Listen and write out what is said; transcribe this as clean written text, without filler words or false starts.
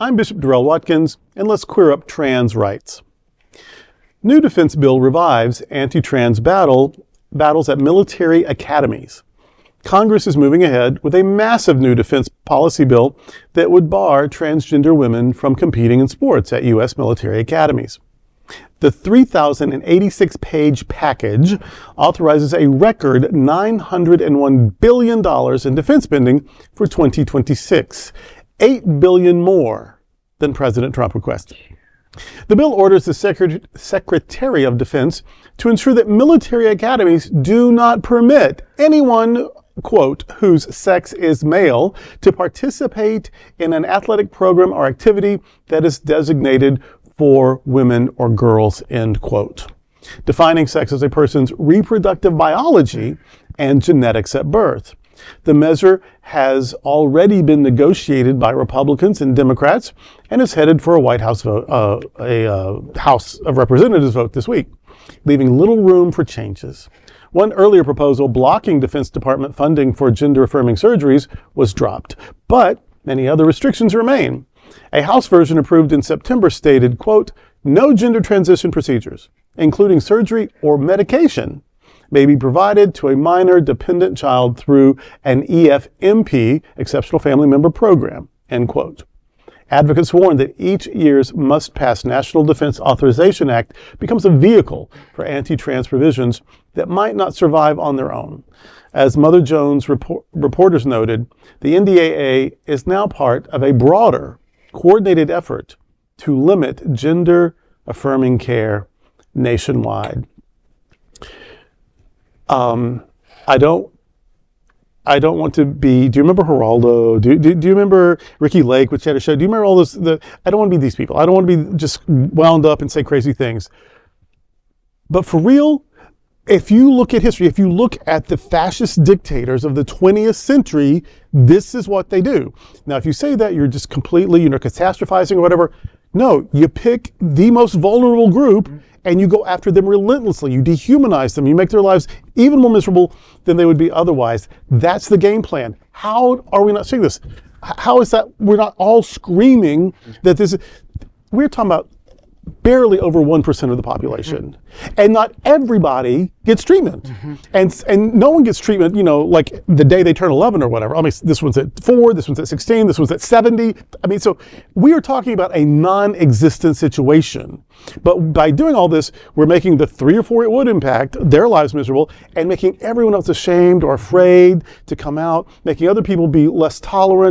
I'm Bishop Darrell Watkins, and let's queer up trans rights. New defense bill revives anti-trans battles at military academies. Congress is moving ahead with a massive new defense policy bill that would bar transgender women from competing in sports at U.S. military academies. The 3,086-page package authorizes a record $901 billion in defense spending for 2026, $8 billion more than President Trump requested. The bill orders the Secretary of Defense to ensure that military academies do not permit anyone, quote, whose sex is male, to participate in an athletic program or activity that is designated for women or girls, end quote. Defining sex as a person's reproductive biology and genetics at birth. The measure has already been negotiated by Republicans and Democrats and is headed for a White House vote, House of Representatives vote this week, leaving little room for changes. One earlier proposal blocking Defense Department funding for gender-affirming surgeries was dropped, but many other restrictions remain. A House version approved in September stated, quote, no gender transition procedures, including surgery or medication, may be provided to a minor dependent child through an EFMP, Exceptional Family Member Program, end quote. Advocates warn that each year's must-pass National Defense Authorization Act becomes a vehicle for anti-trans provisions that might not survive on their own. As Mother Jones reporters noted, the NDAA is now part of a broader, coordinated effort to limit gender-affirming care nationwide. I don't want to be, do you remember Geraldo? Do you remember Ricky Lake, which had a show? Do you remember all this? I don't want to be these people. I don't want to be just wound up and say crazy things. But for real, if you look at history, if you look at the fascist dictators of the 20th century, this is what they do. Now, if you say that, you're just completely, catastrophizing or whatever. No, you pick the most vulnerable group and you go after them relentlessly. You dehumanize them. You make their lives even more miserable than they would be otherwise. That's the game plan. How are we not seeing this? How is that we're not all screaming that this is, we're talking about barely over 1% of the population. And not everybody gets treatment. And no one gets treatment, like the day they turn 11 or whatever. I mean, this one's at 4, this one's at 16, this one's at 70. I mean, so we are talking about a non-existent situation. But by doing all this, we're making the 3 or 4 it would impact their lives miserable and making everyone else ashamed or afraid to come out, making other people be less tolerant